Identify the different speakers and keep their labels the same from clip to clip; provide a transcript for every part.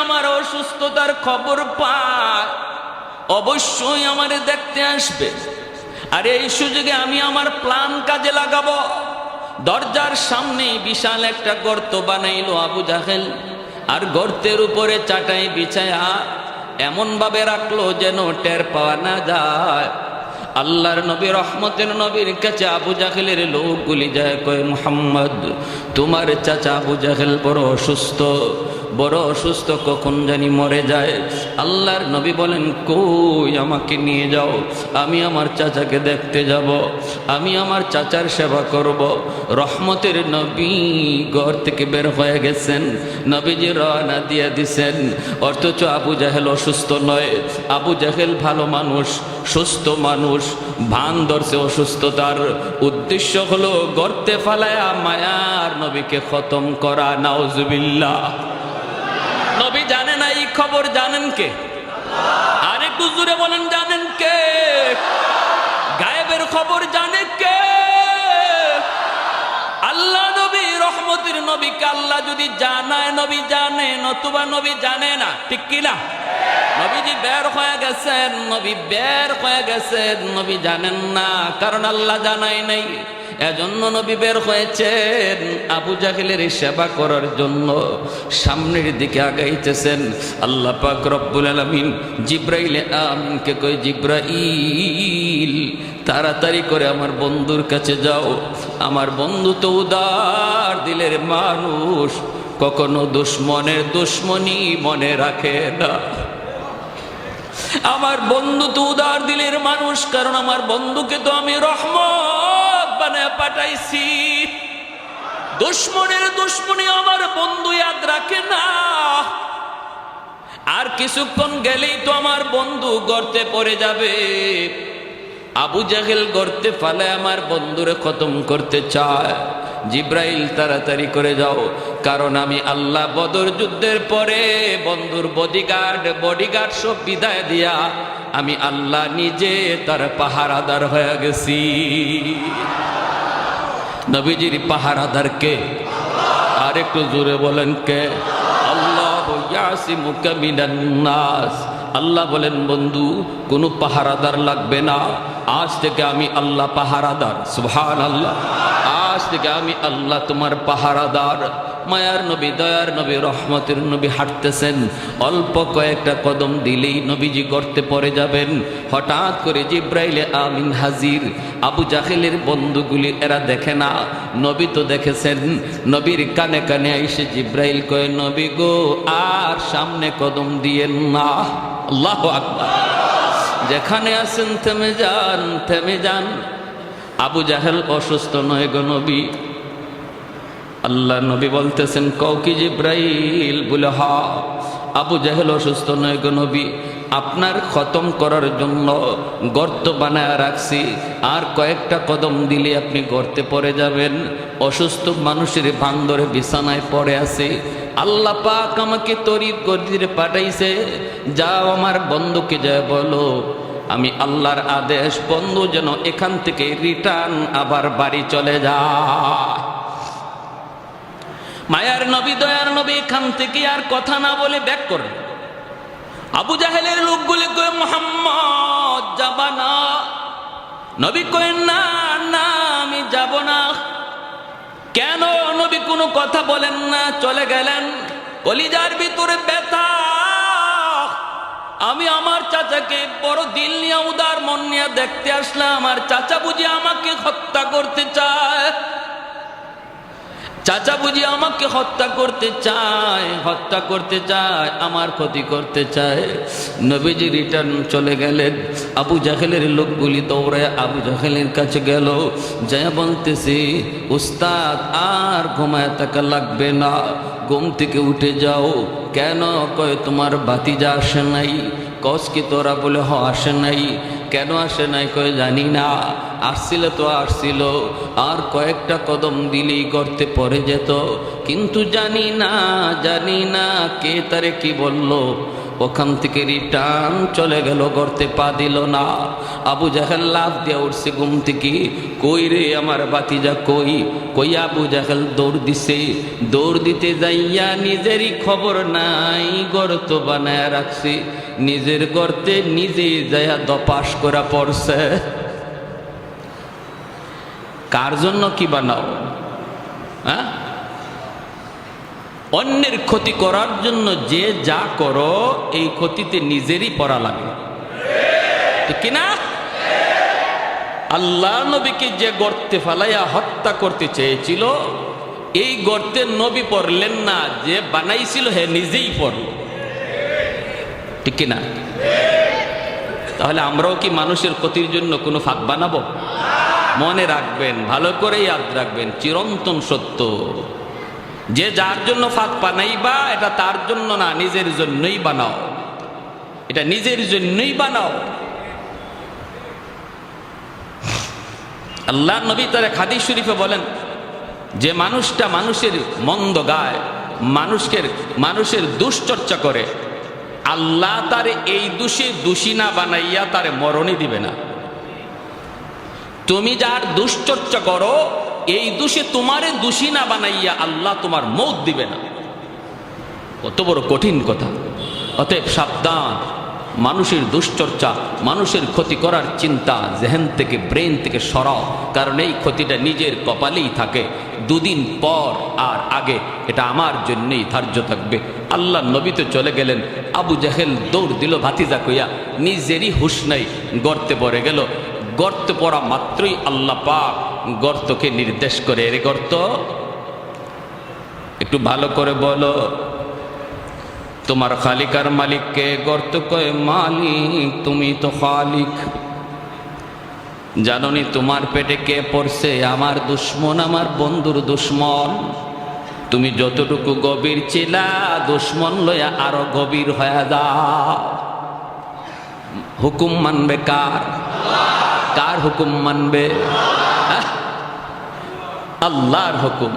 Speaker 1: আমার অসুস্থতার খবর পায় অবশ্যই আমারে দেখতে আসবে। আর এই সুযোগে আমি আমার প্ল্যান কাজে লাগাবো। দরজার সামনে বিশাল একটা গর্ত বানাইলো আবু জাহেল, আর গর্তের উপরে চাটাই বিছায়া এমন ভাবে রাখলো যেন টের পাওয়া না যায়। আল্লাহর নবী রহমতের নবীর কাছে আবু জাহেলের লোকগুলি যায়, কয় মুহাম্মদ, তোমার চাচা আবু জাহেল বড় অসুস্থ, কখন জানি মরে যায়। আল্লাহর নবী বলেন, কই, আমাকে নিয়ে যাও, আমি আমার চাচাকে দেখতে যাব, আমি আমার চাচার সেবা করব। রহমতের নবী ঘর থেকে বের হয়ে গেছেন, নবীজি রওনা দিয়ে দিছেন, অথচ আবু জাহেল অসুস্থ নয়। আবু জাহেল ভালো মানুষ, সুস্থ মানুষ, ভান ধরছে অসুস্থতার। উদ্দেশ্য হলো গর্তে ফালায়া মায়ার নবীকে খতম করা। নাউজুবিল্লাহ। নবী জানেন না এই খবর, জানেন কে? আরেকটু জোরে বলেন, জানেন কে? গায়েবের খবর জানে কে? আল্লাহ নবী রহমতের নবীকে আল্লাহ যদি জানায় নবী জানে, নতুবা নবী জানে না, ঠিক কিনা? নবীজি বের হয়ে গেছেন, নবী জানেন না, কারণ আল্লাহ জানাই নাই। এজন্য নবী বের হয়েছেন আবু জাহেলের সেবা করার জন্য। সামনের দিকে আগাইতেছেন। আল্লাহ পাক রব্বুল আলামিন জিব্রাইল আমিনকে কয়, জিব্রাইল, তাড়াতাড়ি করে আমার বন্ধুর কাছে যাও। আমার বন্ধু তো উদার দিলের মানুষ, কখনো দুশ্মনের দুশ্মনী মনে রাখে না। আমার বন্ধু তো উদার দিলের মানুষ, কারণ আমার বন্ধুকে তো আমি রহমত বানায় পাঠাইছি। দুশ্মনের দুশ্মনী আমার বন্ধু ইয়াদ রাখে না। আর কিছুক্ষণ গেলেই তো আমার বন্ধু গর্তে পড়ে যাবে। আবু জাহেল গর্তে ফালে আমার বন্ধুরে খতম করতে চায়। জিব্রাইল, তাড়াতাড়ি করে যাও, কারণ আমি আল্লাহ বদর যুদ্ধের পরে বন্ধুর বডিগার্ড সব বিদায় দিয়া আমি আল্লাহ নিজে তার পাহারাদার হয়ে গেছি। নবীজির পাহারাদার কে? আর একটু জোরে বলেন, কে? আল্লাহু ইয়াসিমুকা মিনান নাস। আল্লাহ বলেন, বন্ধু কোনো পাহারাদার লাগবে না, আজ থেকে আমি আল্লাহ পাহারাদার। সুবহানাল্লাহ। আজ থেকে আমি আল্লাহ তোমার পাহারাদার। মায়ার নবী, দয়ার নবী, রহমতের নবী হাঁটতেছেন। অল্প কয়েকটা কদম দিলেই নবীজি গর্তে পড়ে যাবেন। হঠাৎ করে জিব্রাইল আমিন হাজির। আবু জাহেলের বন্ধুগুলি এরা দেখে না, নবী তো দেখেছেন। নবীর কানে কানে এসে জিব্রাইল কয়, নবী গো, আর সামনে কদম দিয়েন না। আল্লাহু আকবার। যেখানে আছেন থেমে যান, থেমে যান। আবু জাহেল অসুস্থ নয় গো নবী। আল্লাহ নবী বলতেছেন, কও কি জিব্রাইল? বলে, হা। আবু জাহেল অসুস্থ নয় গো নবী, আপনার খতম করার জন্য গর্ত বানায় রাখছি, আর কয়েকটা কদম দিলে আপনি গর্তে পড়ে যাবেন। অসুস্থ মানুষের ভান ধরে বিছানায় পড়ে আছে। আল্লাহ পাক আমাকে তরিত গর্দিরে পাঠাইছে, যাও আমার বন্ধুকে যায় বলো আমি আল্লাহর আদেশ, বন্ধু যেন এখান থেকে রিটার্ন আবার বাড়ি চলে যায়। মায়ার নবী, দয়ার নবী এখান থেকে আর কথা না বলে ব্যাক করে। আবু জাহেলের লোকগুলি কয়, মুহাম্মদ যাবা না? নবী কয়, না না, আমি যাব না। কেন? নবী কোনো কথা বলেন না, চলে গেলেন। কলিজার ভিতরে ব্যথা। আমি আমার চাচাকে বড় দিল নিয়ে, উদার মন নিয়ে দেখতে আসলাম, আমার চাচা বুঝি আমাকে হত্যা করতে চায়। চাচা বুঝি আমাকে হত্যা করতে চায়, আমার ক্ষতি করতে চায়। নবীজি রিটার্ন চলে গেলেন। আবু জাহেলের লোকগুলি দৌড়ে আবু জাহেলের কাছে গেল, যা বলতেছি, উস্তাদ আর ঘুমায় থাকা লাগবে না, ঘুম থেকে উঠে যাও। কেন? কয়, তোমার ভাতিজা আসে নাই। কস কি তোরা? বলে, হ, আসে নাই। কেন আসে নাই? কয়, জানি না, আসছিল তো আসছিল, আর কয়েকটা কদম দিলেই গর্তে পড়ে যেত, কিন্তু জানি না কে তারে কি বলল। ওখান থেকে রিটার্ন চলে গেল, গর্তে পা দিল না। আবু জাহেল লাফ দিয়ে উঠছে ঘুম থেকে, কই রে আমার বাতিজা কই? কই আবু জাহেল দৌড় দিছে, দৌড় দিতে যাইয়া নিজেরই খবর নাই, গর্ত বানায় রাখছে, নিজের গর্তে নিজে যাইয়া দপাস করা পড়ছে। কার জন্য কি বানাও? হ্যাঁ, অন্যের ক্ষতি করার জন্য যে যা করো, এই ক্ষতিতে নিজেরই পড়া লাগে, ঠিক কিনা? আল্লাহ নবীকে যে গর্তে ফালাইয়া হত্যা করতে চেয়েছিল, এই গর্তে নবী পড়লেন না, যে বানাইছিল হে নিজেই পড়ল, ঠিক কিনা? তাহলে আমরাও কি মানুষের ক্ষতির জন্য কোনো ফাঁক বানাবো? মনে রাখবেন, ভালো করে ইয়াদ রাখবেন, চিরন্তন সত্য, যে যার জন্য ফাঁক বানাইবা, এটা তার জন্য না, নিজের জন্যই বানাও, এটা নিজের জন্যই বানাও। আল্লাহ নবী তার হাদিস শরীফে বলেন, যে মানুষটা মানুষের মন্দ গায়, মানুষের দুশ্চর্চা করে, আল্লাহ তার এই দোষে দোষী না বানাইয়া তারে মরণই দিবে না। তুমি যার দুশ্চর্চা করো, এই দোষে তোমারে দোষী না বানাইয়া আল্লাহ তোমার মৌত দিবে না। কত বড় কঠিন কথা! অতএব সাবধান, মানুষের দুশ্চর্চা, মানুষের ক্ষতি করার চিন্তা জেহেন থেকে, ব্রেন থেকে সরাও, কারণ এই ক্ষতিটা নিজের কপালেই থাকে, দুদিন পর আর আগে এটা আমার জন্যই ধার্য থাকবে। আল্লাহ নবী তো চলে গেলেন, আবু জাহেল দৌড় দিল ভাতিজা কইয়া, নিজেরই হুঁশ নাই, গর্তে পড়ে গেল। গর্তে পড়া মাত্রই আল্লাহ পাক গর্তকে নির্দেশ করে, এর গর্ত একটু ভালো করে বলো, তোমার খালিক আর মালিককে? গর্ত কয় মালিক, তুমি তো খালিক। জানোনি তোমার পেটে কে পড়ছে? আমার দুশ্মন, আমার বন্ধুর দুশ্মন। তুমি যতটুকু গভীর ছিলা, দুশ্মন লইয়া আরো গভীর হয়ে যাও। হুকুম মানবে কার? কার হুকুম মানবে? আল্লাহর হুকুম।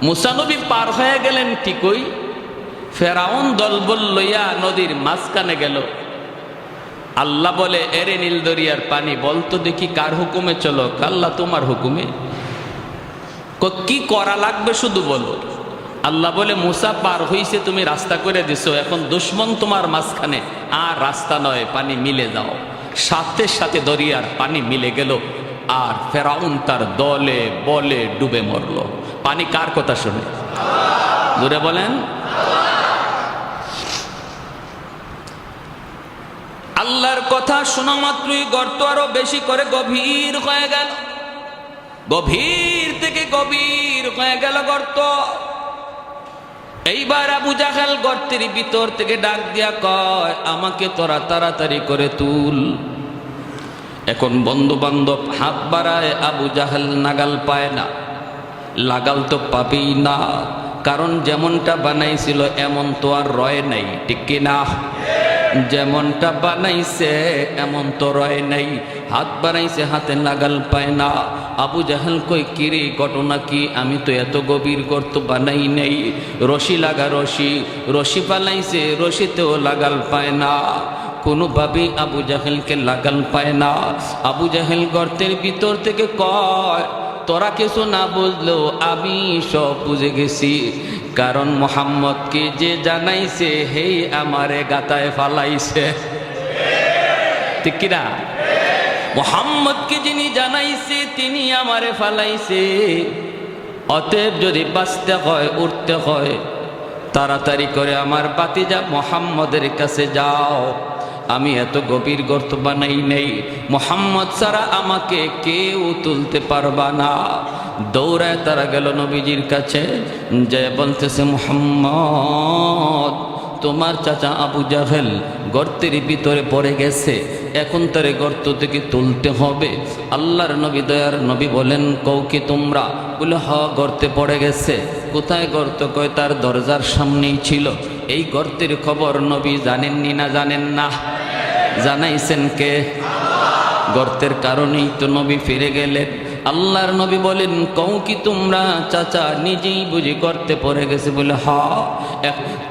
Speaker 1: মুসা নবী পার হয়ে গেলেন ঠিকই, ফেরাউন দলবল লইয়া নদীর মাঝখানে গেল। আল্লাহ বলে, এরে নীল দরিয়ার পানি, বলতো দেখি কার হুকুমে চলো? আল্লাহ তোমার হুকুমে। কি করা লাগবে শুধু বলো। আল্লাহ বলে, মুসা পার হইছে, তুমি রাস্তা করে দিছো, এখন দুশ্মন তোমার মাঝখানে, আর রাস্তা নয়, পানি মিলে যাও। সাথে সাথে দরিয়ার পানি মিলে গেল, আর ফেরাউন তার দলে বলে ডুবে মরল। পানি কার কথা শুনে? জোরে বলেন। আল্লাহর কথা শোনা মাত্রই গর্ত আরো বেশি করে গভীর হয়ে গেল, গভীর থেকে গভীর হয়ে গেল গর্ত। এইবার আবু জাহেল গর্তের ভিতর থেকে ডাক দিয়া কয়, আমাকে তোরা তাড়াতাড়ি করে তুল। এখন বন্ধু বান্ধব হাত বাড়ায়, আবু জাহেল নাগাল পায় না। লাগাল তো পাবেই না, কারণ যেমনটা বানাইছিল এমন তো আর রয় নাই, ঠিক কিনা? যেমনটা বানাইছে এমন তো রয় নাই। হাত বানাইছে, হাতে নাগাল পায় না। আবু জাহেল কই, কিরে ঘটনা কি? আমি তো এত গভীর গর্ত বানাই নাই। রশি লাগা, রশি পালাইছে, রশিতেও লাগাল পায় না, কোনোভাবেই আবু জাহেলকে লাগাল পায় না। আবু জাহেল গর্তের ভিতর থেকে কয়, তোরা কিছু না বুঝলেও আমি সব বুঝে গেছি, কারণ মোহাম্মদকে যে জানাইছে হেই আমারে গাতায় ফালাইছে, ঠিক কিনা? মোহাম্মদকে যিনি জানাইছে তিনি আমারে ফালাইছে। অতএব যদি বাঁচতে হয়, উঠতে হয়, তাড়াতাড়ি করে আমার বাতিজা মোহাম্মদের কাছে যাও। আমি এত গভীর গর্ত বানাই নেই, মোহাম্মদ ছাড়া আমাকে কেউ তুলতে পারবা না। দৌড়ায় তারা গেল নবীজির কাছে, যে বলতেছে, মোহাম্মদ, তোমার চাচা আবু জাহেল গর্তের ভিতরে পড়ে গেছে, এখন তারে গর্ত থেকে তুলতে হবে। আল্লাহর নবী, দয়ার নবী বলেন, কও কি তোমরা? বলে, হ, গর্তে পড়ে গেছে। কোথায় গর্ত? কয়, তার দরজার সামনেই ছিল। এই গর্তের খবর নবী জানেননি না জানেন না? জানাইছেন কে? গর্তের কারণেই তো নবী ফিরে গেলেন। আল্লাহর নবী বলেন, কও কি তোমরা? চাচা নিজেই বুঝি করতে পড়ে গেছে বলে, হ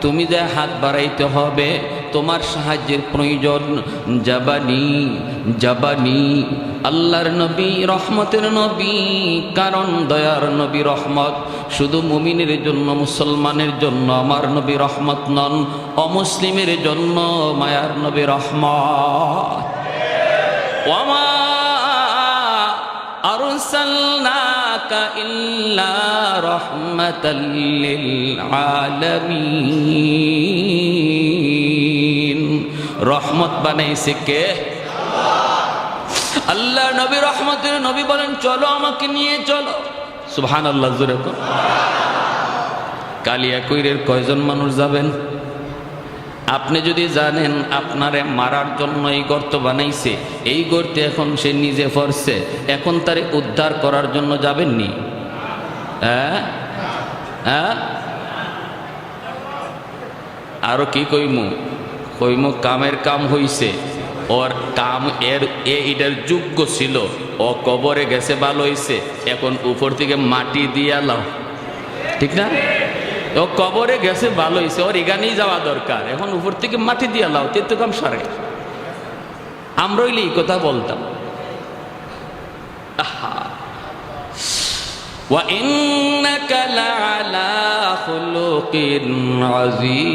Speaker 1: তুমি যে হাত বাড়াইতে হবে, তোমার সাহায্যের প্রয়োজন। জাবানি জাবানি। আল্লাহর নবী রহমতের নবী, কারণ দয়ার নবী রহমত। শুধু মুমিনের জন্য, মুসলমানের জন্য আমার নবী রহমত নন, অমুসলিমের জন্য মায়ার নবী রহমত। ওয়ামা আরসালনাকা ইল্লা রাহমাতাল লিল আলামিন। রহমত বানাইছে কে? আল্লাহ নবী রহমতের নবী বলেন, চলো আমাকে নিয়ে চলো। সুবহানাল্লাহ, জোরে কর। কালিয়াকৈরের কয়জন মানুষ যাবেন? আপনি যদি জানেন আপনারে মারার জন্য এই গর্ত বানাইছে, এই গর্তে এখন সে নিজে পড়ছে, এখন তারে উদ্ধার করার জন্য যাবেননি? হ্যাঁ হ্যাঁ, আরো কি কইমু? কামের কাম হইছে, ওর কাম এটার যোগ্য ছিল, ও কবরে গেছে, ভালো হইছে, এখন উপর থেকে মাটি দিয়া লাও, ঠিক না? ও কবরে গেছে, ভালো হয়েছে, ওর এখানেই যাওয়া দরকার, এখন উপর থেকে মাটি দিয়ে লাও, তেতো কাম সারে। আমরা হইলে এই কথা বলতাম। ওয়া ইন্নাকা লাআলা খুলুকিন আযীম।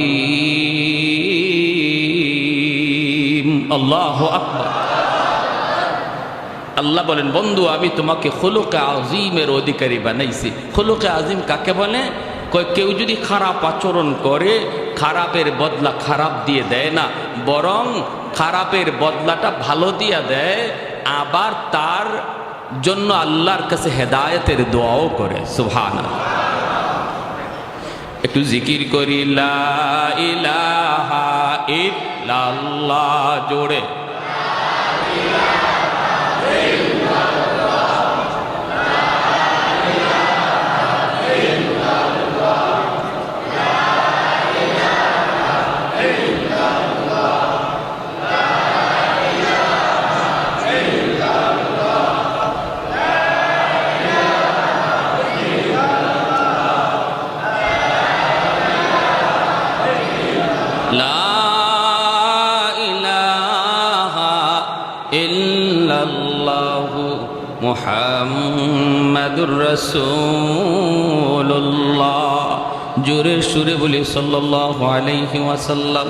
Speaker 1: আল্লাহু আকবার। আল্লাহ বলেন, বন্ধু আমি তোমাকে খুলুকে আযীমের অধিকারী বানাইছি। খুলুকে আযীম কাকে বলে? কেউ যদি খারাপ আচরণ করে, খারাপের বদলা খারাপ দিয়ে দেয় না, বরং খারাপের বদলাটা ভালো দিয়ে দেয়, আবার তার জন্য আল্লাহর কাছে হেদায়েতের দোয়াও করে। সুবহানাল্লাহ। একটু জিকির করি, লা ইলাহা ইল্লাল্লাহ, জোরে। মুহাম্মাদুর রাসূলুল্লাহ। জোরে সুরে বলি সাল্লাল্লাহু আলাইহি ওয়াসাল্লাম।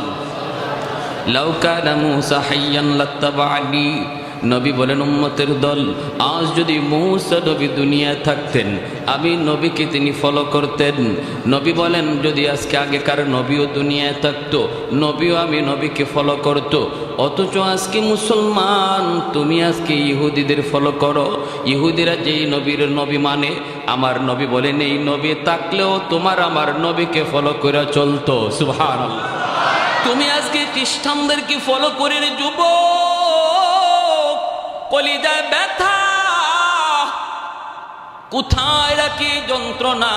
Speaker 1: লাউ কানা মূসা হাইয়ান লাত্তাবা'নি। নবী বলেন, উম্মতের দল, আজ যদি মূসা নবী দুনিয়ায় থাকতেন, আমি নবীকে তিনি ফলো করতেন। নবী বলেন, যদি আজকে আগেকার নবীও দুনিয়ায় থাকতো, নবীও আমি নবীকে ফলো করত। অথচ আজকে মুসলমান, তুমি আজকে ইহুদিদের ফলো করো। ইহুদিরা যেই নবীর নবী মানে, আমার নবী বলেন এই নবী থাকলেও তোমার আমার নবীকে ফলো করে চলতো। সুবহানাল্লাহ। তুমি আজকে খ্রিস্টানদেরকে ফলো করে যুবক, কলিজায় ব্যথা, কোথায় রাখি যন্ত্রণা,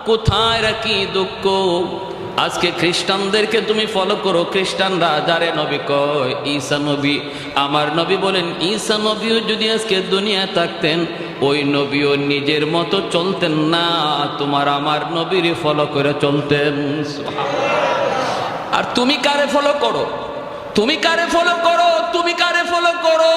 Speaker 1: কোথায় রাখি দুঃখ। আজকে খ্রিস্টানদেরকে তুমি ফলো করো, খ্রিস্টানরা যারে নবী কয় ঈসা নবী। আমার নবী বলেন, ঈসা নবীও যদি আজকে দুনিয়ায় থাকতেন, ওই নবীও নিজের মতো চলতেন না, তোমার আমার নবীর ফলো করে চলতেন। আর তুমি কারে ফলো করো? তুমি কারে ফলো করো? তুমি কারে ফলো করো?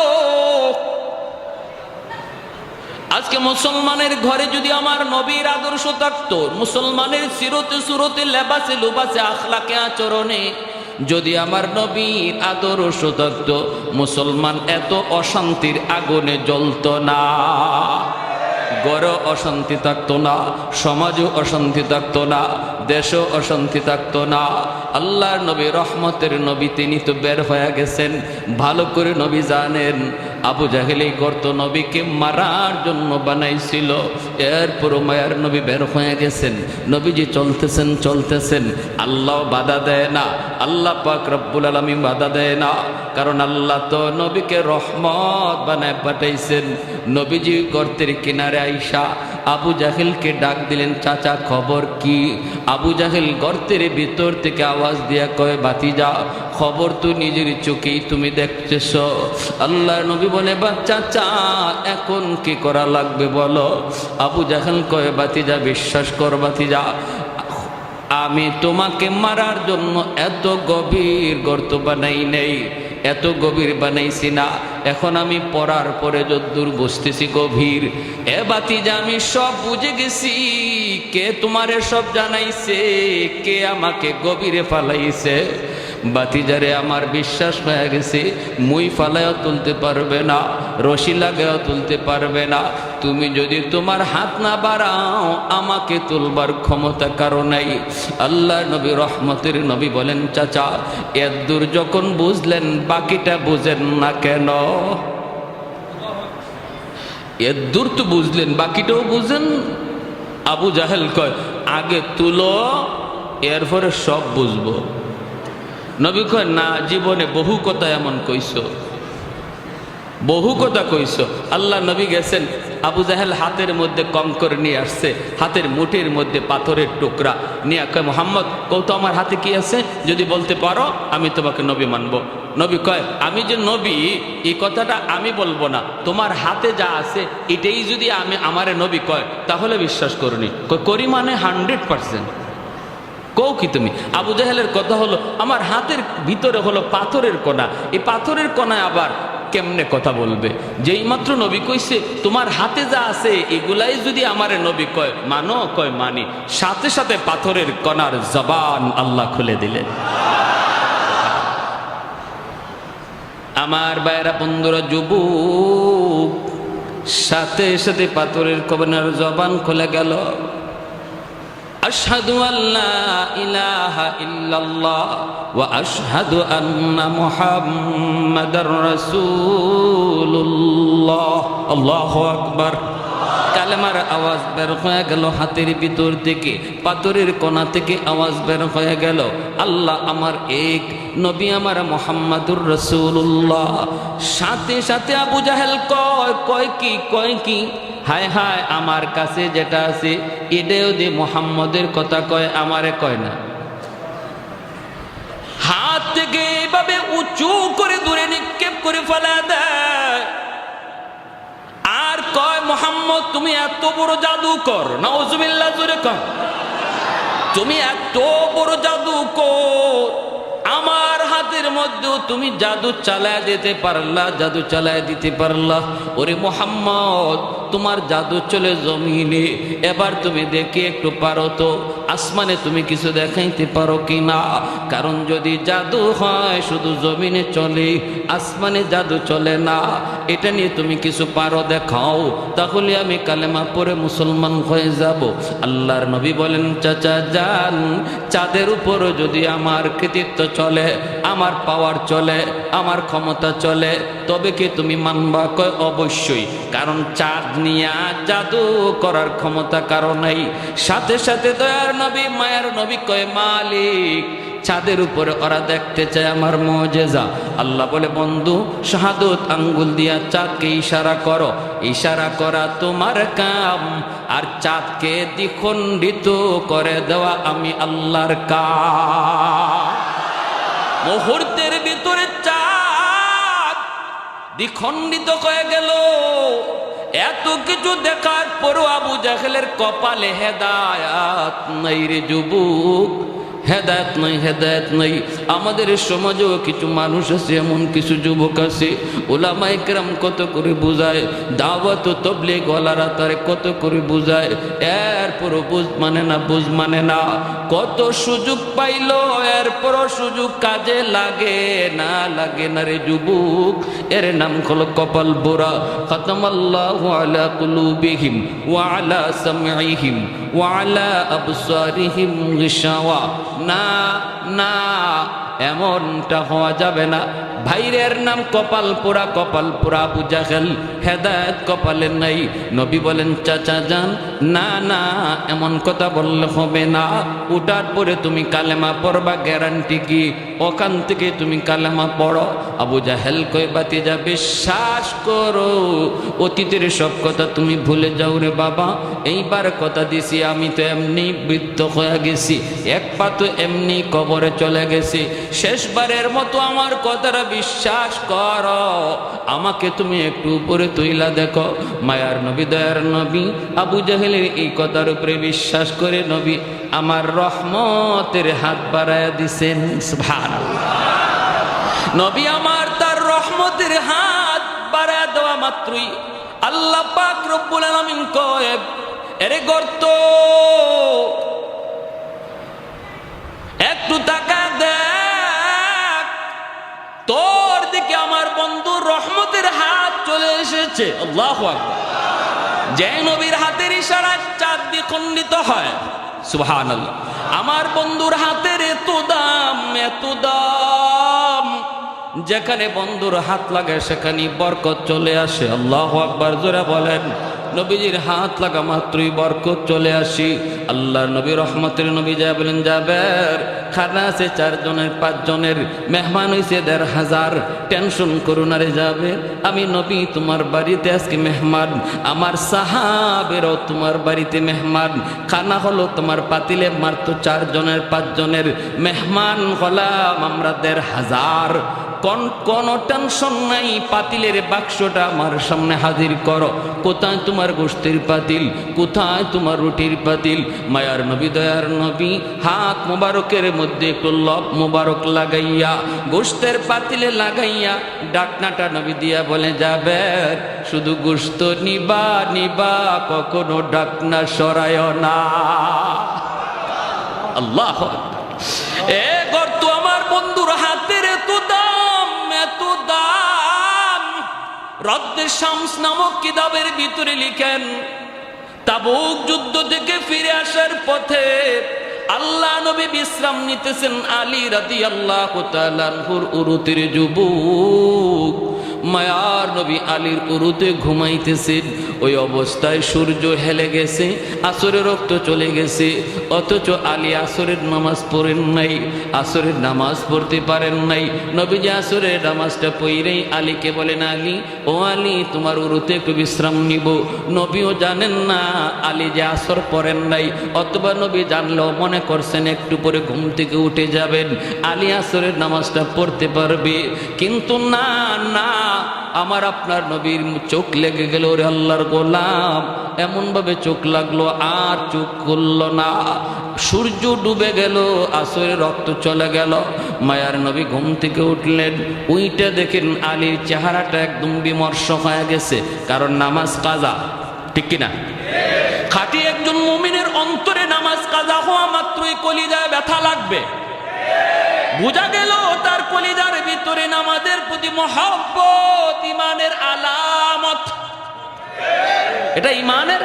Speaker 1: আজকে মুসলমানের ঘরে যদি আমার নবীর আদর্শ থাকতো, মুসলমানের সিরতে সুরতে লেবাসে লুবাসে আখলাকে আচরণে যদি আমার নবীর আদর্শ থাকতো, মুসলমান এত অশান্তির আগুনে জ্বলতো না। ঘরে অশান্তি থাকতো না, সমাজও অশান্তি থাকতো না, দেশও অশান্তি থাকতো না। আল্লাহর নবী রহমতের নবী, তিনি তো বের হয়ে গেছেন। ভালো করে নবী জানেন, আবু জাহেল এই গর্ত নবীকে মারার জন্য বানাইছিল। এরপরও মায়ার নবী বের হয়ে গেছেন। নবীজি চলতেছেন, আল্লাহ বাধা দেয় না, আল্লাহ পাক রব্বুল আলামিন বাধা দেয় না। কারণ আল্লাহ তো নবীকে রহমত বানায় পাঠাইছেন। নবীজি গর্তের কিনারে আইসা আবু জাহেলকে ডাক দিলেন, চাচা খবর কি? আবু জাহেল গর্তের ভিতর থেকে আওয়াজ দিয়া কয়, ভাতিজা খবর তো নিজের চোখেই তুমি দেখতেছ। আল্লাহর নবী বলে, চাচা এখন কি করা লাগবে বলো? আবু জাহেল কয়, ভাতিজা বিশ্বাস কর ভাতিজা, আমি তোমাকে মারার জন্য এত গভীর গর্ত বানাই নেই, এত গভীর বানাইছি না। এখন আমি পড়ার পরে যদ্দূর বসতেছি গভীর, এ ভাতিজা আমি সব বুঝে গেছি। কে তোমারে সব জানাইছে? কে আমাকে গভীরে ফালাইছে? বাতিজারে আমার বিশ্বাস হয়ে গেছে, মুই ফালাইও তুলতে পারবে না, রশি লাগাইও তুলতে পারবে না। তুমি যদি তোমার হাত না বাড়াও আমাকে তুলবার ক্ষমতা কারো নাই। আল্লাহ নবী রহমতের নবী বলেন, চাচা এত দূর যখন বুঝলেন বাকিটা বুঝেন না কেন? এত দূর তো বুঝলেন, বাকিটাও বুঝেন। আবু জাহেল কয়, আগে তুলো এরপরে সব বুঝবো। নবী কয়, না, জীবনে বহু কথা এমন কইছো, বহু কথা কইছো। আল্লাহ নবী গেছেন, আবু জাহেল হাতের মধ্যে কঙ্কর নিয়ে আসছে, হাতের মুঠির মধ্যে পাথরের টুকরা নিয়ে কয়, মোহাম্মদ কৌতো আমার হাতে কি আছে? যদি বলতে পারো আমি তোমাকে নবী মানব। নবী কয়, আমি যে নবী এই কথাটা আমি বলবো না, তোমার হাতে যা আছে এটাই যদি আমি আমারে নবী কয় তাহলে বিশ্বাস করনি। করি মানে 100%। কও কি তুমি? আবু জাহেলের কথা হলো, আমার হাতের ভিতরে হলো পাথরের কণা, এই পাথরের কণায় আবার কেমনে কথা বলবে? যেই মাত্র নবী কইছে তোমার হাতে যা আছে এগুলাই যদি আমারে নবী কয় মানো, কয় মানি, সাথে সাথে পাথরের কণার জবান আল্লাহ খুলে দিলেন। আমার বাইরা বন্ধুরা, যুবক, সাথে সাথে পাথরের কণার জবান খুলে গেল। আশহাদু আল্লা ইলাহা ইল্লাল্লাহ ওয়া আশহাদু আন্না মুহাম্মাদার রাসূলুল্লাহ। আল্লাহু আকবার। কালেমার আওয়াজ বের হয়ে গেল হাতের ভিতর থেকে, পাথরের কোণা থেকে আওয়াজ বের হয়ে গেল, আল্লাহ আমার এক, নবী আমার মুহাম্মাদুর রাসূলুল্লাহ। সাথে সাথে আবু জাহেল কয় কি? হায় হায়, আমার কাছে যেটা আছে এটাও যে মুহাম্মদের কথা কয়, আমারে কয় না। হাত থেকে এইভাবে উঁচু করে দূরে নিক্ষেপ করে ফেলা দেয় আর কয়, মুহাম্মদ তুমি এত বড় জাদুকর, নাউজুবিল্লাহ, জোরে কর, তুমি এত বড় জাদুকর, আমার হাতের মধ্যেও তুমি জাদু চালায় দিতে পারলা, জাদু চালায় দিতে পারলা। ওরে মুহাম্মদ, তোমার জাদু চলে জমিনে, এবার তুমি দেখি একটু পারো তো আসমানে তুমি কিছু দেখাইতে পারো কিনা? কারণ যদি জাদু হয় শুধু জমিনে চলে, আসমানে জাদু চলে না, এটা নিয়ে তুমি কিছু পারো দেখাও, তাহলে আমি কালেমা পড়ে মুসলমান হয়ে যাব। আল্লাহর নবী বলেন, চাচা যান, চাঁদের উপরও যদি আমার কৃতিত্ব চলে, আমার পাওয়ার চলে, আমার ক্ষমতা চলে, তবে কি তুমি মানবা? কয় অবশ্যই, কারণ চাঁদ নিয়ে জাদু করার ক্ষমতা কারো নাই। সাথে সাথে দয়ার নবী, মায়ের নবী কয়, মালিক চাঁদের উপরে ওরা দেখতে চায় আমার মুজিজা। আল্লাহ বলে, বন্ধু শাহাদত আঙ্গুল দিয়া চাঁদকে ইশারা করো, ইশারা করা তোমার কাম, আর চাঁদকে দ্বিখণ্ডিত করে দেওয়া আমি আল্লাহর কাম। মুহূর্তের ভিতরে চাঁদ দ্বিখণ্ডিত হয়ে গেল। এত কিছু দেখার পরও আবু জাহেলের কপালে হেদায়াত নাই রে যুবক, হেদায়েত নাই, হেদায়েত নাই। আমাদের সমাজেও কিছু মানুষ আছে, এমন কিছু যুবক আছে, ওলামায়ে কেরাম কত করে বুঝায়, দাওয়াত ও তাবলীগ ওয়ালারা তারে কত করে বুঝায়, এরপরও বুঝ মানে না, বুঝ মানে না। কত সুযোগ পাইলো, এরপরও সুযোগ কাজে লাগে না, লাগে না রে যুবক। এর নাম হলো কপাল বোরা। খাতামাল্লাহু আলা কুলুবিহিম ওয়া আলা সামঈহিম ওয়া আলা আবসারিহিম গিশাওয়া। না না, এমনটা হওয়া যাবে না। ভাইরের নাম কপাল পোড়া আবু জাহেল, হেদায়েত কপালে নাই। নবী বলেন চাচা যান, না না এমন কথা বললে হবে না, উঠার পরে তুমি কালেমা পড়বা, গ্যারান্টি কি? ওখান থেকে তুমি কালেমা পড়ো। আবু জাহেল কয় বাতিজা বিশ্বাস করো, অতীতের সব কথা তুমি ভুলে যাও রে বাবা, এইবার কথা দিছি আমি তো এমনি বৃদ্ধ হয়ে গেছি, এক পা তো এমনি কবরে চলে গেছি, শেষবারের মতো আমার কথাটা বিশ্বাস করো, আমাকে তুমি একটু উপরে তুইলা দেখো। মায়ার নবী দয়ার নবী আবু জাহেলের এই কথার উপরে বিশ্বাস করে নবী আমার রহমতের হাত বাড়ায়া দিছেন। সুবহানাল্লাহ। নবী আমার তার রহমতের হাত বাড়ায়া দেওয়া মাত্রই আল্লাহ পাক রব্বুল আলামিন কয়, এরে গর্ত একটু তাকা দেখ, তোর দিকে আমার বন্ধুর রহমতের হাত চলে এসেছে। আল্লাহু আকবার। যে নবীর হাতের ইশারায় চাঁদ দ্বিখণ্ডিত হয়, সুবহানাল্লাহ। আমার বন্ধুর হাতের এত দাম, এত দাম, যেখানে বন্ধুর হাত লাগে সেখানে বরকত চলে আসে। আল্লাহু আকবার জোরে বলেন। নবীজির হাত লাগা মাত্রই বরকত চলে আসি। আল্লাহ নবী রহমতের নবী যা বলেন, যাবের খানা আছে 4 জনের 5 জনের, মেহমান হইছে 1500, টেনশন করো না রে যাবে, আমি নবী তোমার বাড়িতে আজকে মেহমান, আমার সাহাবেরও তোমার বাড়িতে মেহমান, খানা হলো তোমার পাতিলে মাত্র 4 জনের 5 জনের, মেহমান হলাম আমরা 1500, কোনো টেনশন নাই, পাতিলের বাক্সটা আমার সামনে হাজির করো। কোথায় তোমার গোশতের পাতিল, কোথায় তোমার রুটির পাতিল? মায়ার নবী দয়ার নবী হাত মোবারকের মধ্যে একটু লব মোবারক লাগাইয়া গোশতের পাতিলে লাগাইয়া ডাকনাটা নবী দিয়া বলে, যাবে শুধু গোশত নিবা নিবা, কখনো ডাকনা সরায় না। আল্লাহ। এ গর্ত আমার বন্ধুর হাতের এত দাম, এত দাম। রদ্দে শামস নামক কিতাবের ভিতরে লিখেন, তাবুক যুদ্ধ থেকে ফিরে আসার পথে আল্লাহ নবী বিশ্রাম নিতেছেন, আলী রাদিয়াল্লাহু তাআলা আনহুর উরুতের যুবক মায়ার নবী আলীর উরুতে ঘুমাইতেছেন। ওই অবস্থায় সূর্য হেলে গেছে, আসরের রক্ত চলে গেছে, অথচ আলী আসরের নামাজ পড়েন নাই, আসরের নামাজ পড়তে পারেন নাই। নবীজি আসরের নামাজটা পড়েই আলীকে বলেন, আলী ও আলী তোমার উরুতে একটু বিশ্রাম নিব। নবীও জানেন না আলী যে আসর পড়েন নাই, অথবা নবী জানলেও মনে করছেন একটু পরে ঘুম থেকে উঠে যাবেন, আলী আসরের নামাজটা পড়তে পারবে। কিন্তু না না, আমার আপনার নবীর চোখ লেগে গেল, ওরে আল্লাহর গোলাম, এমন ভাবে চোখ লাগলো আর চোখ খুলল না। সূর্য ডুবে গেল, আসরের রক্ত চলে গেল। মায়ার নবী ঘুম থেকে উঠলেন, উইটা দেখেন আলীর চেহারাটা একদম বিমর্ষ হয়ে গেছে, কারণ নামাজ কাজা, ঠিক কিনা? খাঁটি একজন মুমিনের অন্তরে নামাজ কাজা হওয়া মাত্রই কলিজায় ব্যথা লাগবে। বুঝা গেল তার কলিজার ভিতরে নামাজের প্রতি মহব্বত ইমানের আলামত। এটা ইমানের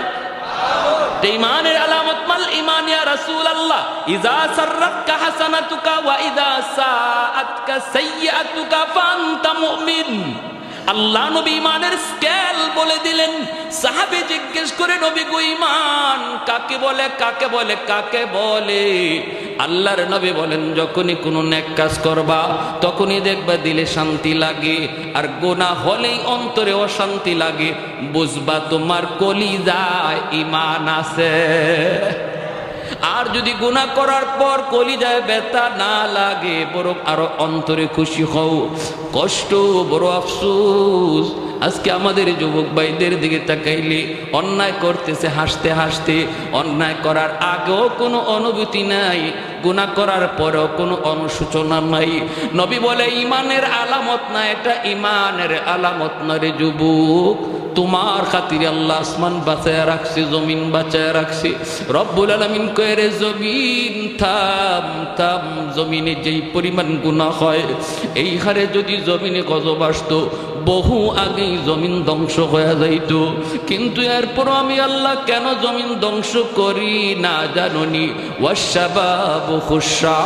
Speaker 1: আলামত। মাল ঈমান ইয়া রাসূলুল্লাহ? ইযা সাররাকা হাসানাতুকা ওয়া ইযা সাআতকা সাইয়্যাতুকা ফাআনতা মুমিন। আল্লাহ নবী ইমানের স্কেল বলে দিলেন। সাহাবী জিজ্ঞেস করে, নবী গো ঈমান কাকে বলে, কাকে বলে, কাকে বলে? আল্লাহর নবী বলেন, যখনই কোনো নেক কাজ করবা তখনই দেখবা দিলে শান্তি লাগে, আর গুনাহ হলেই অন্তরে অশান্তি লাগে, বুঝবা তোমার কলিজায় ঈমান আছে। আর যদি গুনাহ করার পর কলিজায় ব্যথা না লাগে, বরং আরো অন্তরে খুশি হও, কষ্ট বড় আফসোস। আজকে আমাদের যুবক ভাইদের দিকে তাকাইলে অন্যায় করতেছে হাসতে হাসতে, অন্যায় করার আগেও কোনো অনুভূতি নাই, গুনাহ করার পরেও কোনো অনুশোচনা নাই। নবী বলে ইমানের আলামত না, এটা ইমানের আলামত না রে যুবক। তোমার খাতিরে আল্লাহ আসমান বাঁচায় রাখছে, জমিন বাঁচায় রাখছে। রব্বুল আলামিন কয়, রে জমিন থাম থাম, জমিনে যেই পরিমাণ গুনাহ হয় এই হারে যদি জমিনে গজব আসতো, বহু আগেই জমিন ধ্বংস হয়ে যাইত। কিন্তু এরপরও আমি আল্লাহ কেন জমিন ধ্বংস করি না জানুনি? ওয়াশাবাবু খুশা,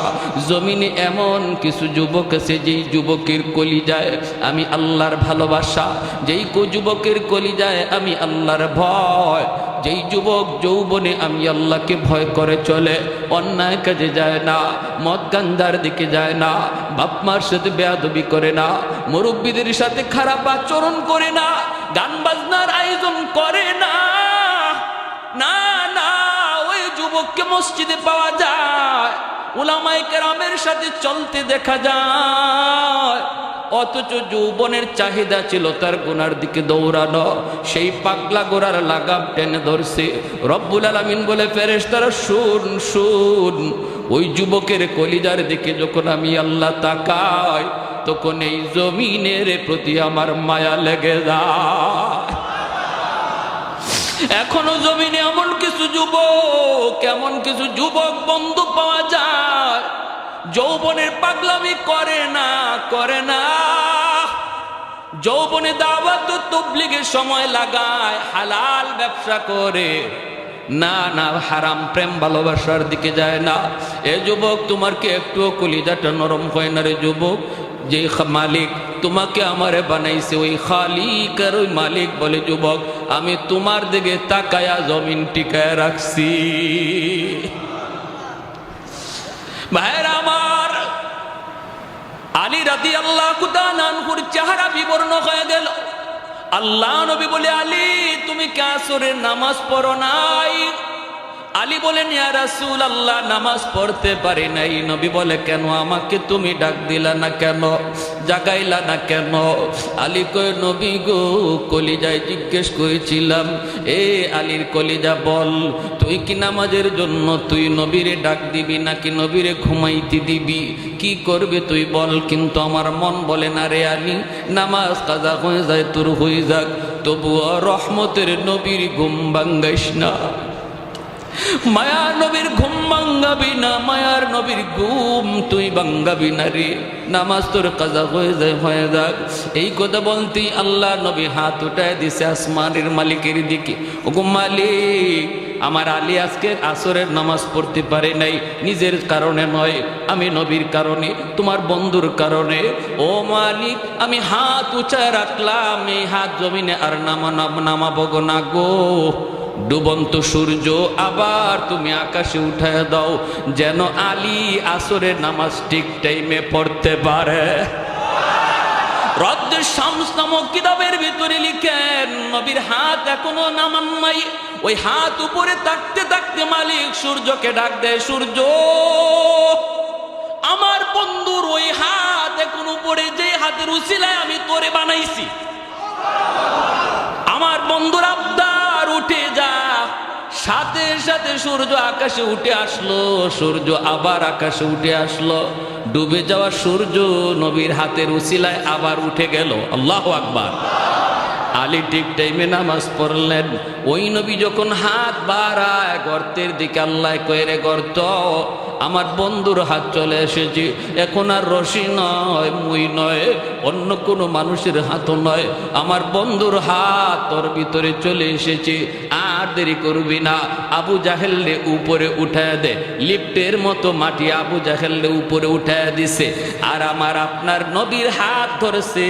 Speaker 1: জমিনে এমন কিছু যুবক আছে যেই যুবকের কলিজায় আমি আল্লাহর ভালোবাসা, যেই যুবকের কলিজায় আমি আল্লাহর ভয়, যেই যুবক যৌবনে আমি আল্লাহকে ভয় করে চলে, অন্যায় কাজে যায় না, মদ গাঞ্জার দিকে যায় না, বাপ মার সাথে বেয়াদবি করে না, মুরব্বীদের সাথে খারাপ আচরণ করে না, গান বাজনার আয়োজন করে না, না না, ওই যুবককে মসজিদে পাওয়া যায়, উলামায়ে কেরামের সাথে চলতে দেখা যায়। অথচ যৌবনের চাহিদা ছিল তার গুনার দিকে দৌড়ানো, সেই পাগলা গোড়ার লাগাম টেনে ধরছে। রব্বুল আলামিন বলে, ফেরেশতারা শুন শুন, ওই যুবকের কলিজার দিকে যখন আমি আল্লাহ তাকাই, তখন এই জমিনের প্রতি আমার মায়া লেগে যায়। এখনো জমিনে এমন কিছু যুবক বন্ধু পাওয়া যায়, যৌবনের পাগলামি করে না, যৌবনে দাওয়াত ও তাবলীগের সময় লাগায়, হালাল ব্যবসা করে, না না, হারাম প্রেম ভালোবাসার দিকে যায় না। এ যুবক, তোমার কি একটুও কলিজাটা নরম হয় না রে যুবক? যে মালিক তোমাকে আমারে বানাইছে, ওই খালিক আর ওই মালিক বলে, যুবক আমি তোমার দিকে তাকায়া জমিন টিকায় রাখছি। ভাইরা আমার, আলী রাদিয়াল্লাহু তাআলা আনহুর চেহারা বিবর্ণ হয়ে গেল। আল্লাহ নবী বলে, আলী তুমি কি আসরের নামাজ পড়ো নাই? আলী বলেন, ইয়া রাসূলুল্লাহ নামাজ পড়তে পারি নাই। নবী বলে, কেন? আমাকে তুমি ডাক দিলা না কেন, জাগাইলা না কেন? আলী কয়, নবী গো, কলিজায় জিজ্ঞেস করেছিলাম, এ আলীর কলিজা বল, তুই কি নামাজের জন্য তুই নবীরে ডাক দিবি নাকি নবীরে ঘুমাইতে দিবি? কি করবে তুই বল। কিন্তু আমার মন বলে না রে আলী, নামাজ কাজা হয়ে যায় তোর হয়ে যাক, তবুও রহমতের নবীর ঘুম ভাঙ্গাইস না, মায়ার নবীর ঘুম ভাঙ্গাবি না, মায়ার নবীর ঘুম তুই ভাঙ্গাবি না রে, নামাজ তোর কাজা হয়ে যাক। এই কথা বলতেই আল্লাহ নবী হাত উঠায় দিছে আসমানের মালিকের দিকে। ওগো মালিক, আমার আলী আজকে আসরের নামাজ পড়তে পারে নাই, নিজের কারণে নয়, আমি নবীর কারণে, তোমার বন্ধুর কারণে। ও মালিক, আমি হাত উঁচায় রাখলাম, এই হাত জমিনে আর নামাবো না গো। ডুবন্ত সূর্য আবার তুমি আকাশে উঠায় দাও, যেন আলী আসরের নামাজ ঠিক টাইমে পড়তে পারে। রদ্দুশ শামস নামক কিতাবের ভিতরে লিখেন, নবীর হাত এখনো নামান নাই, ওই হাত উপরে থাকতে থাকতে মালিক সূর্যকে ডাক দেয়, সূর্য আমার বন্ধুর ওই হাত এখন উপরে, যে হাতের উসিলায় আমি তোরে বানাইছি, আমার বন্ধুর আবদার উঠে যা। সাথে সাথে সূর্য আকাশে উঠে আসলো, সূর্য আবার আকাশে উঠে আসলো, ডুবে যাওয়া সূর্য নবীর হাতের উসিলায় আবার উঠে গেল। আল্লাহু আকবার। আলী ঠিক টাইমে নামাজ পড়লেন। ওই নবী যখন হাত বাড়ায় গর্তের দিকে, আল্লাহ কয়ে, রে গর্ত, আমার বন্ধুর হাত চলে এসেছে, এখন আর রশি নয়, মুই নয়, অন্য কোনো মানুষের হাতও নয়, আমার বন্ধুর হাত তোর ভিতরে চলে এসেছে, আর দেরি করবি না, আবু জাহেলকে উপরে উঠায় দে। লিফটের মতো মাটি আবু জাহেলকে উপরে উঠায় দিছে, আর আমার আপনার নবীর হাত ধরেছে,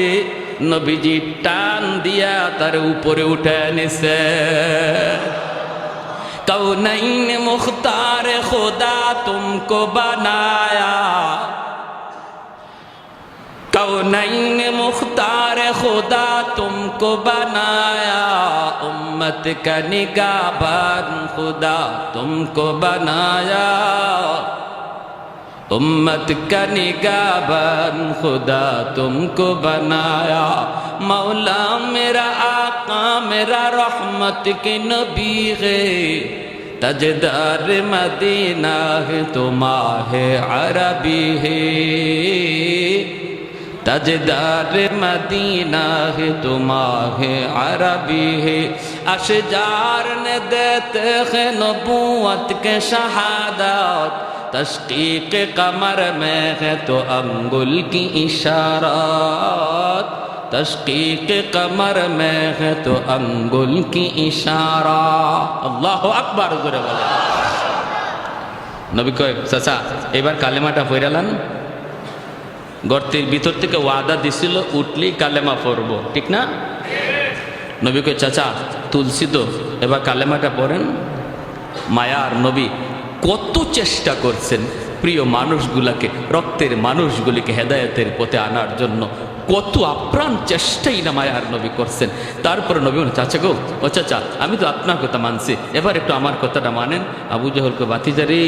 Speaker 1: নবীজি টান দিয়া তার উপরে উঠায় নিছে। कौनैन मुख्तार खुदा तुमको बनाया, कौनैन मुख्तार खुदा तुमको बनाया, उम्मत का निगाहबान खुदा तुमको बनाया, उम्मत का निगाहबान खुदा तुमको बनाया। मौला मेरा आका मेरा रहमत के नबी है, तजदार मदीना है तो माहे अरबी है, तजदार मदीना है तो माहे अरबी है। अशजार ने देते हैं नबूवत के शहादत, तशकीक कमर में है तो अंगुल की इशारत, तशकीक कमर में है तो अंगुल की इशारा। अल्लाह আকবার জোরে বলে। নবী কয় চাচা এবার কালেমাটা পড়ালান। গর্তের ভিতর থেকে ওয়াদা দিছিল উঠলেই কালেমা পড়ব, ঠিক না? নবী কয় চাচা তুলসী তো, এবার কালেমাটা পড়েন। মায়ার নবী কত চেষ্টা করছেন প্রিয় মানুষগুলাকে, রক্তের মানুষগুলিকে হেদায়েতের পথে আনার জন্য, কত আপ্রাণ চেষ্টাই না মায়ার নবী করছেন। তারপরে নবী বলেন চাচা গো, ও চাচা আমি তো আপনার কথা মানছি, এবার একটু আমার কথাটা মানেন। আবু জাহলকে বাতিজা রে,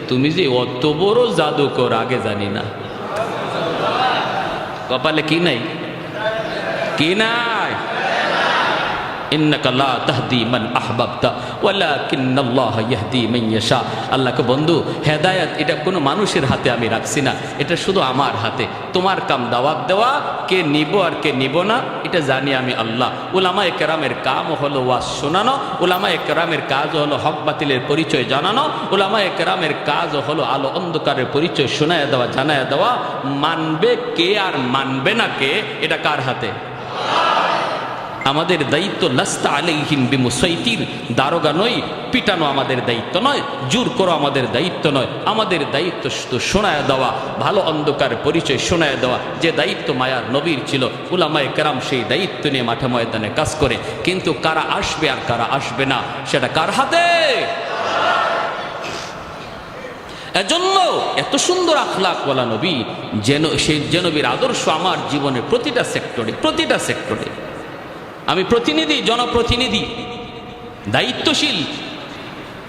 Speaker 1: তুমি যে অত বড় জাদুকর আগে জানি না। কপালে কি নাই? কি নাই? ইন্নাকা লা তাহদি মান আহবাবতা ওয়ালাকিন্নাল্লাহ ইয়াহদি মান ইয়াশা। আল্লাহকে বন্ধু, হেদায়েত এটা কোনো মানুষের হাতে আমি রাখছি না, এটা শুধু আমার হাতে। তোমার কাম দাওয়াত দেওয়া, কে নিব আর কে নিব না এটা জানি আমি আল্লাহ। উলামায়ে কেরামের কাম হলো ওয়াজ শোনানো, উলামায়ে কেরামের কাজ হলো হক বাতিলের পরিচয় জানানো, উলামায়ে কেরামের কাজ হলো আলো অন্ধকারের পরিচয় শোনায় দেওয়া, জানায় দেওয়া। মানবে কে আর মানবে না কে এটা কার হাতে? আমাদের দায়িত্ব লাস্তা আলাইহিম বিমুসাইতির, দারোগা নয়, পিটানো আমাদের দায়িত্ব নয়, জোর করো আমাদের দায়িত্ব নয়। আমাদের দায়িত্ব শুধু শোনায় দেওয়া, ভালো অন্ধকার পরিচয় শোনায় দেওয়া, যে দায়িত্ব মায়ার নবীর ছিল। উলামায়ে কেরাম সেই দায়িত্ব নিয়ে মাঠে ময়দানে কাজ করে, কিন্তু কারা আসবে আর কারা আসবে না সেটা কার হাতে? এজন্য এত সুন্দর আখলাক ওয়ালা নবী, যেন সেই যে নবীর আদর্শ আমার জীবনের প্রতিটা সেক্টরে আমি প্রতিনিধি, জনপ্রতিনিধি, দায়িত্বশীল।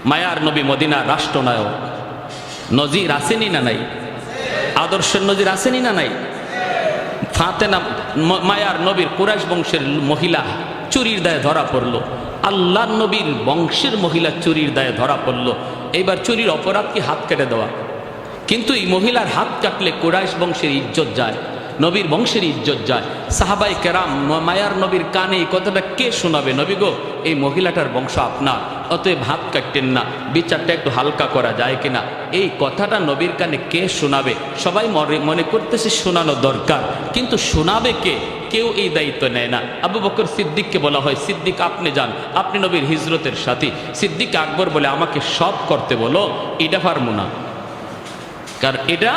Speaker 1: মায়ার নবী মদিনার রাষ্ট্রনায়ক, নজির আসেনি না নাই? আদর্শের নজির আসেনি না নাই? ফাতেমা মায়ার নবীর কুরাইশ বংশের মহিলা চুরির দায়ে ধরা পড়ল, আল্লাহর নবীর বংশের মহিলা চুরির দায়ে ধরা পড়ল। এইবার চুরির অপরাধ কি হাত কেটে দেওয়া, কিন্তু এই মহিলার হাত কাটলে কুরাইশ বংশের ইজ্জত যায়, নবীর বংশের ইজ্জত যায়। সাহাবাই কেরাম মায়ার নবীর কানে এই কথাটা কে শোনাবে? নবী গো, এই মহিলাটার বংশ আপনার, অতএব হাত কাটতেন না, বিচারটা একটু হালকা করা যায় কিনা, এই কথাটা নবীর কানে কে শোনাবে? সবাই মনে করতেছে শোনানো দরকার, কিন্তু শোনাবে কে? কেউ এই দায়িত্ব নেয় না। আবু বকর সিদ্দিককে বলা হয়, সিদ্দিক আপনি যান, আপনি নবীর হিজরতের সাথী। সিদ্দিক আকবর বলে আমাকে সব করতে বলো, এটা পারবো না, কারণ এটা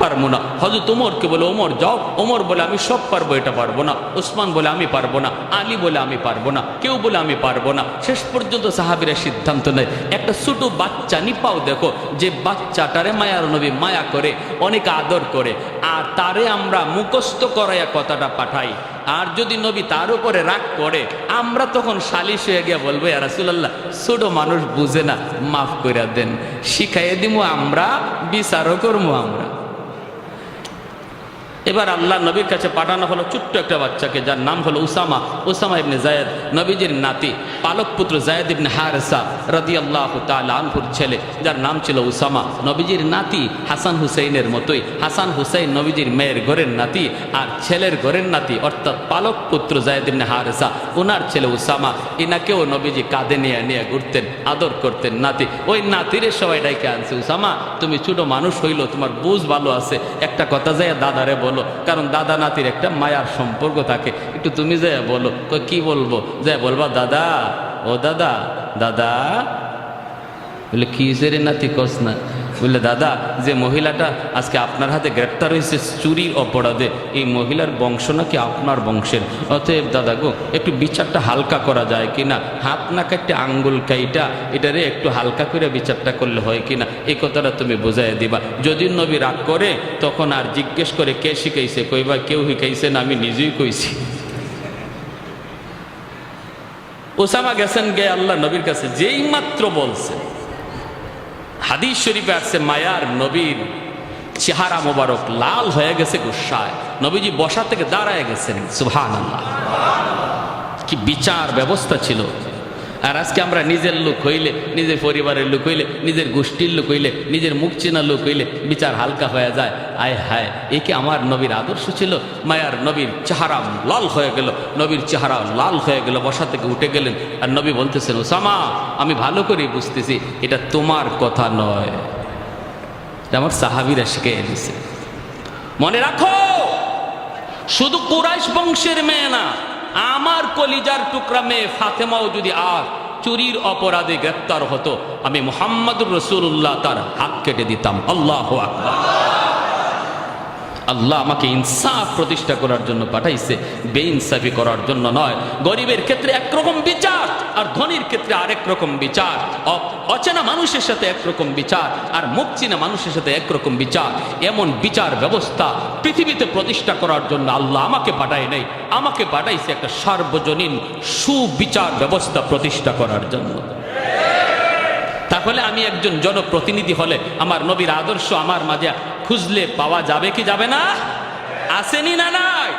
Speaker 1: পারবো না। হযরত ওমরকে বলে ওমর যাও, ওমর বলে আমি সব পারবো, এটা পারবো না। ওসমান বলে আমি পারবো না, আলী বলে আমি পারবো না, কেউ বলে আমি পারবো না। শেষ পর্যন্ত সাহাবীরা সিদ্ধান্ত নেয়, একটা ছোট বাচ্চা নিপাও দেখো, যে বাচ্চাটারে মায়ার নবী মায়া করে, অনেক আদর করে, আর তারে আমরা মুখস্থ করাইয়া কথাটা পাঠাই। আর যদি নবী তার উপরে রাগ করে, আমরা তখন সালিশ হয়ে গিয়ে বলবো ইয়া রাসূলুল্লাহ, ছোট মানুষ বুঝে না, মাফ করে দেন, শিখাইয়ে দিব আমরা, বিচারও করবো আমরা। এবার আল্লাহ নবীর কাছে পাঠানো হলো ছোট্ট একটা বাচ্চাকে, যার নাম হলো উসামা, উসামা ইবনে জায়েদ, নবীজির নাতি, পালক পুত্র জায়েদ ইবনে হারেসা রাদিয়াল্লাহু তাআলা আনহুর ছেলে, যার নাম ছিল উসামা। নবীজির নাতি হাসান হুসাইনের মতোই, হাসান হুসাইন নবীজির মেয়ের ঘরের নাতি, আর ছেলের ঘরের নাতি অর্থাৎ পালক পুত্র জায়েদ ইবনে হারেসা, ওনার ছেলে উসামা। এনাকেও নবীজি কাঁধে নিয়ে নিয়ে ঘুরতেন, আদর করতেন নাতি। ওই নাতিরে সবাই ডাইকে আনছে, উসামা তুমি ছোট মানুষ হইল, তোমার বুঝ ভালো আছে, একটা কথা যায় দাদারে বলো, কারণ দাদা নাতির একটা মায়ার সম্পর্ক থাকে, একটু তুমি যে বলো। কি বলবো? যে বলবা দাদা, ও দাদা, দাদা। বলে কি রে নাতি কস না? বললে দাদা, যে মহিলাটা আজকে আপনার হাতে গ্রেপ্তার হয়েছে চুরির অপরাধে, এই মহিলার বংশ নাকি আপনার বংশের, অতএব দাদা গো একটু বিচারটা হালকা করা যায় কিনা, হাত না কাটতে আঙ্গুল কাইটা এটারে একটু হালকা করে বিচারটা করলে হয় কিনা, এই কথাটা তুমি বোঝাই দিবা। যদি নবী রাগ করে তখন আর জিজ্ঞেস করে কে শিখাইছে, কইবা কেউ শিখাইছে না, আমি নিজেই কইছি। ওসামা গেছেন গে আল্লাহ নবীর কাছে, যেই মাত্র বলছে, হাদিস শরীফে আসছে মায়ার নবীর চেহারা মোবারক লাল হয়ে গেছে গুসায়, নবীজি বসা থেকে দাঁড়ায় গেছেন। সুবহানাল্লাহ, কি বিচার ব্যবস্থা ছিল! আর আজকে আমরা নিজের লোক হইলে, নিজের পরিবারের লোক হইলে, নিজের গোষ্ঠীর লোক হইলে, নিজের মুখ চেনা লোক হইলে বিচার হালকা হয়ে যায়। আয় হায়, এ কি আমার নবীর আদর্শ ছিল? মায়ার নবীর চেহারা লাল হয়ে গেল, নবীর চেহারা লাল হয়ে গেল, বসা থেকে উঠে গেলেন। আর নবী বলতেছেন, ওসামা আমি ভালো করে বুঝতেছি এটা তোমার কথা নয়, এটা আমার সাহাবীরা শিখিয়ে দিয়েছে। মনে রাখো, শুধু কুরাইশ বংশের মেয়ে না, আমার কলিজার টুকরা মেয়ে ফাতেমাও যদি আর চুরির অপরাধে গ্রেপ্তার হতো, আমি মুহাম্মদুর রাসূলুল্লাহ তার হাত কেটে দিতাম। আল্লাহু আকবার। আল্লাহ আমাকে ইনসাফ প্রতিষ্ঠা করার জন্য পাঠাইছে, বেইনসাফি করার জন্য নয়। গরিবের ক্ষেত্রে একরকম বিচার আর ধনীর ক্ষেত্রে আরেক রকম বিচার, অচেনা মানুষের সাথে একরকম বিচার আর মুখ চিনা মানুষের সাথে একরকম বিচার। এমন বিচার ব্যবস্থা পৃথিবীতে প্রতিষ্ঠা করার জন্য আল্লাহ আমাকে পাঠায় নাই, আমাকে পাঠাইছে একটা সার্বজনীন সুবিচার ব্যবস্থা প্রতিষ্ঠা করার জন্য। তাহলে আমি একজন জনপ্রতিনিধি হলে আমার নবীর আদর্শ আমার মাঝে খুঁজলে পাওয়া যাবে কি যাবে না? আসেনি না নাই?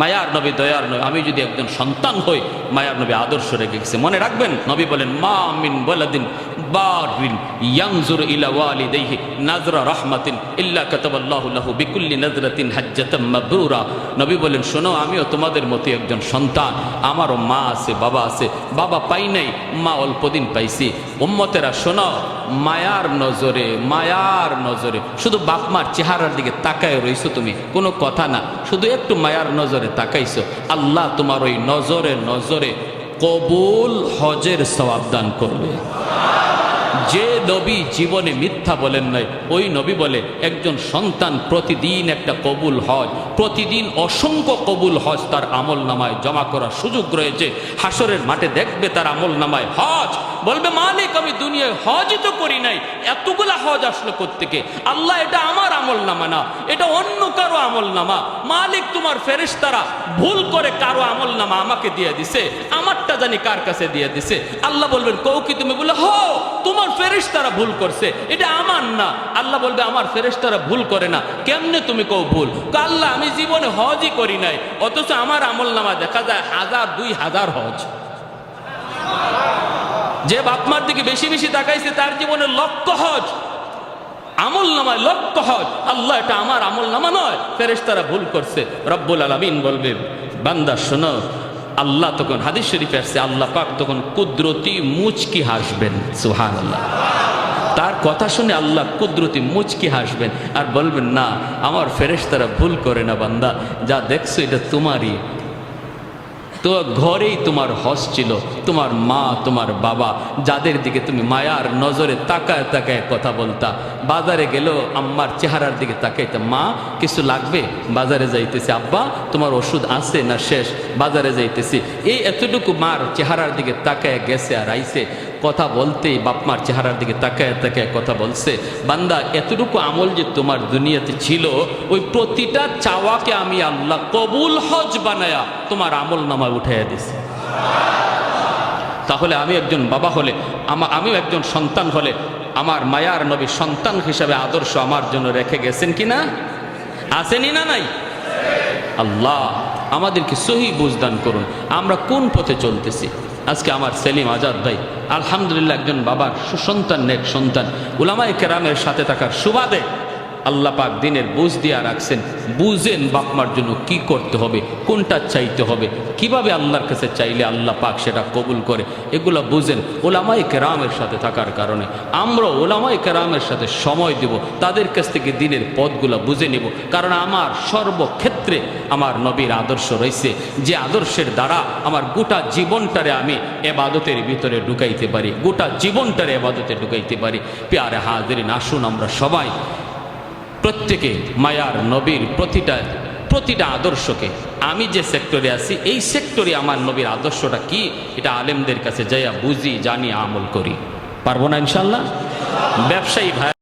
Speaker 1: মায়ার নবী, দয়ার নবী, আমি যদি একজন সন্তান হই, মায়ার নবী আদর্শ রেখে গেছে। মনে রাখবেন, নবী বলেন, মা মিন ওয়ালাদিন বারিন ইয়ানজুরু ইলা ওয়ালিদাইহি নাজরা রাহমাতিন ইল্লা কাতাবাল্লাহু লাহু বিকুল্লি নাজরাতিন হাজ্জাতাম মাবরুরা। নবী বলেন, শোনো, আমিও তোমাদের মতো একজন সন্তান, আমারও মা আছে, বাবা আছে। বাবা পাই নাই, মা অল্পদিন পাইছি। উম্মতেরা শোনো, মায়ার নজরে, মায়ার নজরে শুধু বাপ মার চেহারার দিকে তাকায় রইছো তুমি, কোনো কথা না, শুধু একটু মায়ার নজরে তাকাইছো, আল্লাহ তোমার ওই নজরে নজরে কবুল হজের সওয়াব দান করবে। যে নবী জীবনে মিথ্যা বলেন নাই, ওই নবী বলে একজন সন্তান প্রতিদিন একটা কবুল হজ, প্রতিদিন অসংখ্য কবুল হজ তার আমল নামায় জমা করার সুযোগ রয়েছে। হাসরের মাঠে দেখবে তার আমল নামায় হজ, বলবে, মালিক আমি দুনিয়ায় হজই তো করি নাই, এতগুলা হজ আসলো কোত্থেকে? আল্লাহ, এটা আমার আমল নামা না, এটা অন্য কারো আমল নামা। মালিক, তোমার ফেরেশতারা ভুল করে কারো আমল নামা আমাকে দিয়ে দিছে, আমারটা জানি কার কাছে দিয়ে দিছে। আল্লাহ বলবেন, কও কি তুমি? বলে, হো, তোমার ফেরেশতারা ভুল করছে, এটা আমার না। আল্লাহ বলবে, আমার ফেরেশতারা ভুল করে না, কেমনে তুমি কও ভুল? আল্লাহ, আমি জীবনে হজই করি নাই, অথচ আমার আমল নামা দেখা যায় 1000 2000 হজ। যে বাপমার দিকে বেশি বেশি তাকাইছে তার জীবনে লক্ষ হজ, আমল নামায় লক্ষ হজ। আল্লাহ, এটা আমার আমল নামা নয়, ফেরেশতারা ভুল করছে। রব্বুল আলামিন বলবে, বান্দা শোনো, আল্লাহ তখন, হাদিস শরীফে আসছে, আল্লাহ পাক তখন কুদরতি মুচকি হাসবেন। সুবহানাল্লাহ। তার কথা শুনে আল্লাহ কুদরতি মুচকি হাসবেন আর বলবেন, না, আমার ফেরেশতারা ভুল করে না বান্দা, যা দেখছো এটা তোমারই। তো ঘরেই তোমার হজ ছিল, তোমার মা, তোমার বাবা, যাদের দিকে তুমি মায়ার নজরে তাকায় তাকায় কথা বলতা, বাজারে গেলেও আম্মার চেহারার দিকে তাকাইতে, মা কিছু লাগবে? বাজারে যাইতেছি। আব্বা তোমার ওষুধ আছে না শেষ? বাজারে যাইতেছি। এই এতটুকু মার চেহারার দিকে তাকায় গেছে আর আইছে, কথা বলতেই বাপমার চেহারার দিকে তাকায় তাকায় কথা বলছে। বান্দা, এতটুকু আমল যে তোমার দুনিয়াতে ছিল, ওই প্রতিটা চাওয়াকে আমি আল্লাহ কবুল হজ বানায়া তোমার আমল নামায় উঠাইয়া দিছি। তাহলে আমি একজন বাবা হলে, আমিও একজন সন্তান হলে, আমার মায়ার নবী সন্তান হিসাবে আদর্শ আমার জন্য রেখে গেছেন কিনা? আসেনি না নাই? আল্লাহ আমাদেরকে সহি বুঝদান করুন, আমরা কোন পথে চলতেছি। আজকে আমার সেলিম আজাদ ভাই আলহামদুলিল্লাহ একজন বাবার সুসন্তান, নেক সন্তান, উলামায়ে কেরামের সাথে থাকার সুবাদে আল্লাহ পাক দিনের বুঝ দিয়া রাখছেন। বুঝেন বাপমার জন্য কি করতে হবে, কোনটা চাইতে হবে, কিভাবে আল্লাহর কাছে চাইলে আল্লাহ পাক সেটা কবুল করে, এগুলো বুঝেন। উলামায়ে কেরামের সাথে থাকার কারণে আমরা উলামায়ে কেরামের সাথে সময় দেব, তাদের কাছ থেকে দিনের পথগুলো বুঝে নেব। কারণ আমার সর্বক্ষেত্রে আমার নবীর আদর্শ রয়েছে, যে আদর্শের দ্বারা আমার গোটা জীবনটারে আমি এবাদতের ভিতরে ঢুকাইতে পারি, গোটা জীবনটারে এবাদতে ঢুকাইতে পারি। প্যারে হাজিরিন, আসুন আমরা সবাই প্রত্যেকে মায়ার নবীর প্রতিটা আদর্শকে, আমি যে সেক্টরে আছি এই সেক্টরে আমার নবীর আদর্শটা কি, এটা আলেমদের কাছে যাইয়া বুঝি, জানি, আমল করি। পারবো না ইনশাল্লাহ? ব্যবসায়ী ভাই